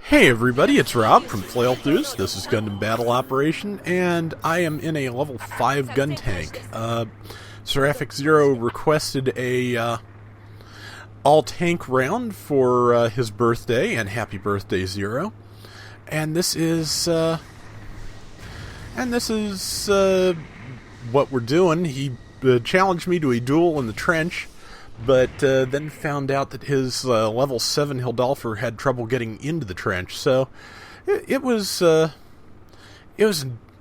Hey everybody, it's Rob from Flail Throughs. This is Gundam Battle Operation, and I am in a level 5 gun tank. Seraphic Zero requested a all-tank round for his birthday, and happy birthday, Zero. And this is what we're doing. He challenged me to a duel in the trench, but then found out that his level 7 Hildolfer had trouble getting into the trench. So it was an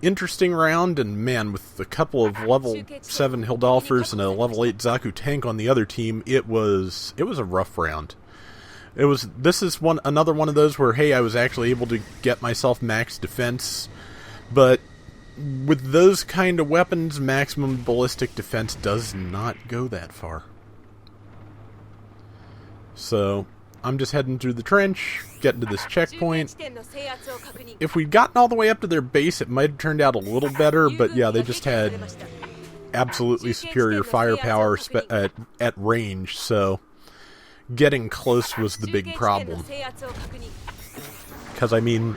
interesting round, and man, with a couple of level 7 Hildolfers and a level 8 Zaku tank on the other team, it was a rough round. This is another one of those where, hey, I was actually able to get myself max defense, but with those kind of weapons, maximum ballistic defense does not go that far. So, I'm just heading through the trench, getting to this checkpoint. If we'd gotten all the way up to their base, it might have turned out a little better, but yeah, they just had absolutely superior firepower at range, so getting close was the big problem. Because, I mean,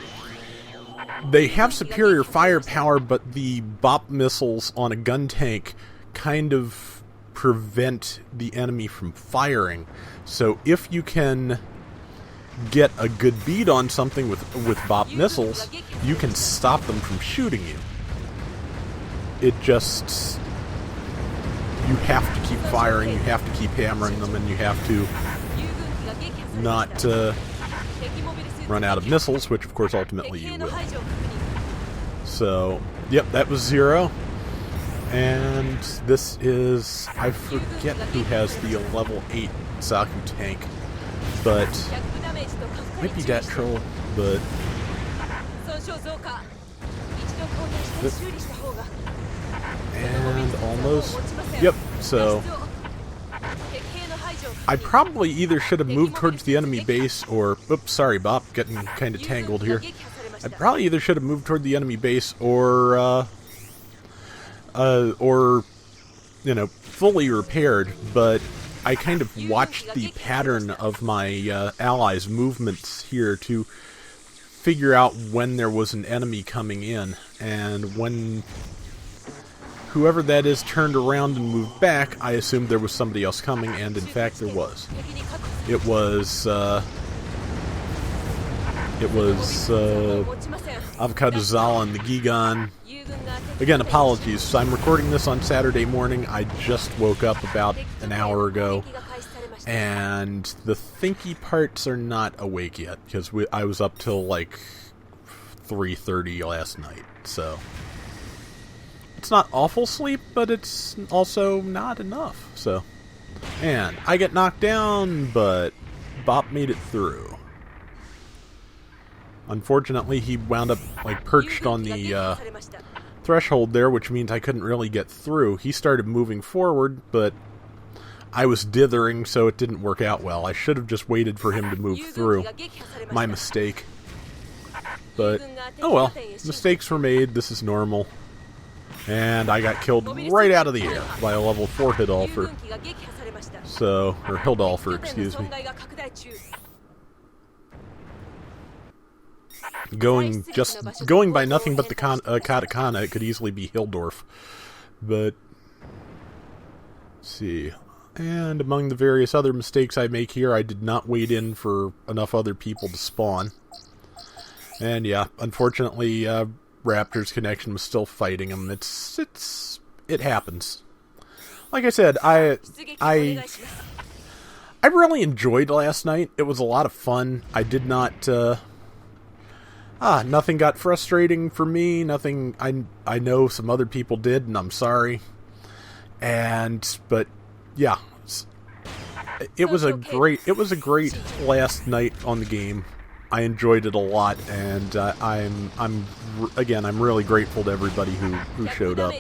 they have superior firepower, but the BOP missiles on a gun tank kind of prevent the enemy from firing. So if you can get a good bead on something with BOP missiles, you can stop them from shooting you. You have to keep firing, you have to keep hammering them, and you have to not run out of missiles, which of course ultimately you will. So, yep, that was Zero. And this is, I forget who has the level 8 Zaku tank, but it might be Dat Troll, but and almost, yep, so I probably either should have moved towards the enemy base or, oops, sorry Bop, getting kind of tangled here. I probably either should have moved toward the enemy base or you know, fully repaired, but I kind of watched the pattern of my allies' movements here to figure out when there was an enemy coming in, and when whoever that is turned around and moved back, I assumed there was somebody else coming, and in fact there was. It was Avocado Zala and the Gigan. Again, apologies. I'm recording this on Saturday morning. I just woke up about an hour ago, and the thinky parts are not awake yet, because I was up till like 3:30 last night, so it's not awful sleep, but it's also not enough, so. And I get knocked down, but Bop made it through. Unfortunately, he wound up like perched on the threshold there, which means I couldn't really get through. He started moving forward, but I was dithering, so it didn't work out well. I should have just waited for him to move through. My mistake. But, oh well. Mistakes were made. This is normal. And I got killed right out of the air by a level 4 Hildolfer. So, or Hildolfer, excuse me. Going by nothing but the katakana, it could easily be Hildorf. But, let's see. And among the various other mistakes I make here, I did not wait in for enough other people to spawn. And yeah, unfortunately, Raptor's connection was still fighting him. It happens. Like I said, I really enjoyed last night. It was a lot of fun. I did not, nothing got frustrating for me. Nothing. I know some other people did, and I'm sorry. But yeah, it was a great last night on the game. I enjoyed it a lot, and I'm really grateful to everybody who showed up,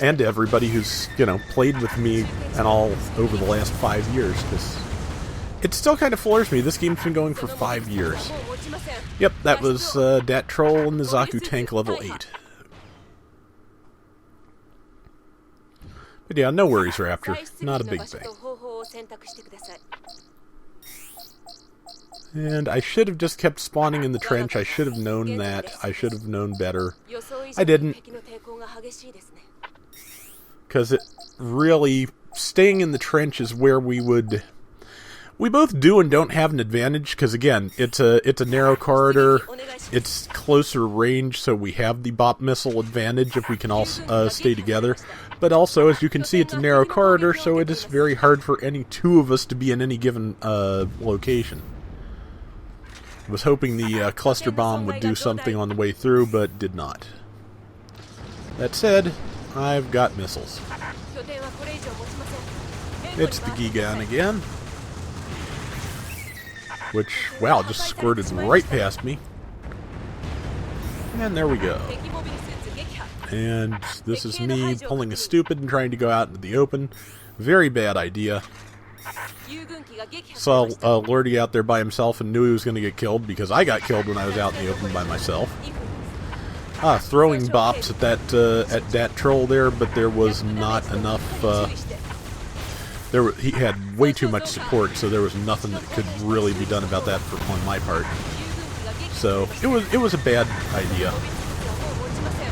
and to everybody who's played with me and all over the last 5 years, because it still kind of floors me. This game's been going for 5 years. Yep, that was Dat Troll and the Zaku tank level 8. But yeah, no worries, Raptor. Not a big thing. And I should have just kept spawning in the trench. I should have known that. I should have known better. I didn't. Because it really... Staying in the trench is where we would... We both do and don't have an advantage, because again, it's a narrow corridor, it's closer range, so we have the bop missile advantage if we can all stay together. But also, as you can see, it's a narrow corridor, so it is very hard for any two of us to be in any given location. I was hoping the cluster bomb would do something on the way through, but did not. That said, I've got missiles. It's the Gigan again. Which, wow, just squirted right past me. And there we go. And this is me pulling a stupid and trying to go out into the open. Very bad idea. Saw Lordy out there by himself and knew he was going to get killed because I got killed when I was out in the open by myself. Throwing bops at that troll there, but there was not enough... he had way too much support, so there was nothing that could really be done about that on my part. So it was a bad idea.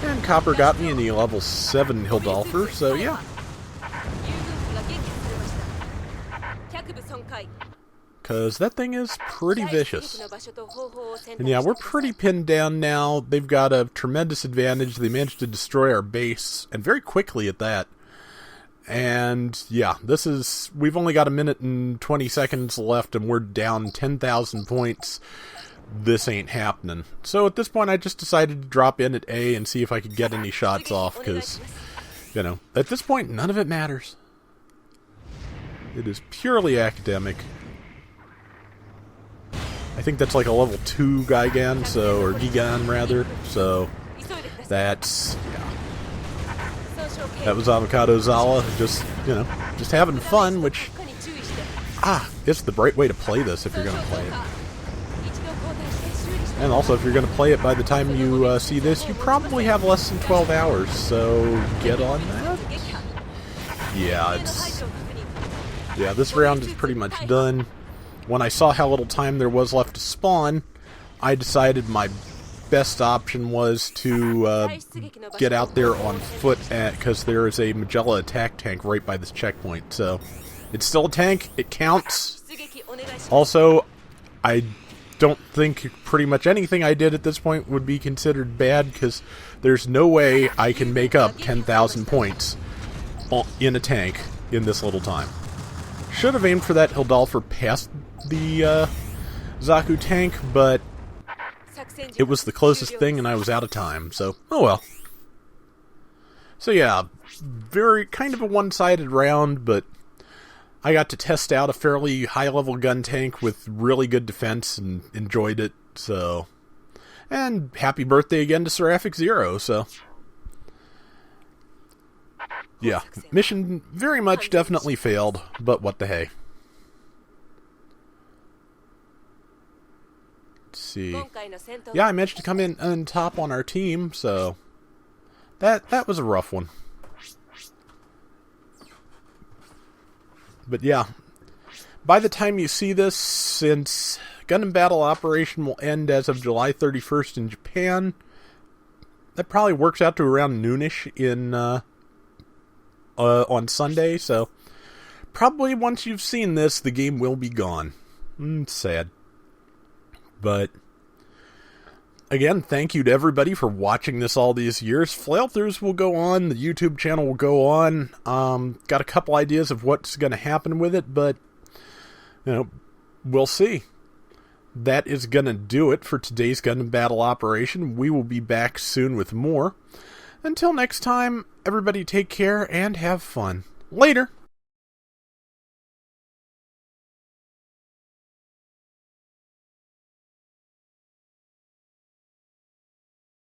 And Copper got me in the level 7 Hildolfer, so yeah. Because that thing is pretty vicious. And yeah, we're pretty pinned down now. They've got a tremendous advantage. They managed to destroy our base, and very quickly at that. And yeah, we've only got a minute and 20 seconds left, and we're down 10,000 points. This ain't happening. So at this point, I just decided to drop in at A and see if I could get any shots off, because, you know, at this point, none of it matters. It is purely academic. I think that's like a level 2 Gigan, or Gigan rather, so that's, yeah. That was Avocado Zala, just, you know, just having fun, which, it's the right way to play this if you're going to play it. And also, if you're going to play it by the time you see this, you probably have less than 12 hours, so get on that. Yeah, this round is pretty much done. When I saw how little time there was left to spawn, I decided my best option was to get out there on foot, because there is a Magella attack tank right by this checkpoint. So it's still a tank, it counts. Also, I don't think pretty much anything I did at this point would be considered bad, because there's no way I can make up 10,000 points in a tank in this little time. Should have aimed for that Hildolfer past the Zaku tank, but it was the closest thing and I was out of time, so oh well. So yeah, very kind of a one-sided round, but I got to test out a fairly high-level gun tank with really good defense and enjoyed it, so... And happy birthday again to Seraphic Zero, so... Yeah, mission very much definitely failed, but what the hey. Let's see. Yeah, I managed to come in on top on our team, so... That was a rough one. But yeah, by the time you see this, since Gundam Battle Operation will end as of July 31st in Japan, that probably works out to around noonish in on Sunday, so probably once you've seen this, the game will be gone. Sad. But again, thank you to everybody for watching this all these years. Flailthroughs will go on, the YouTube channel will go on. Got a couple ideas of what's going to happen with it, but, you know, we'll see. That is going to do it for today's Gundam Battle Operation. We will be back soon with more. Until next time, everybody take care and have fun. Later!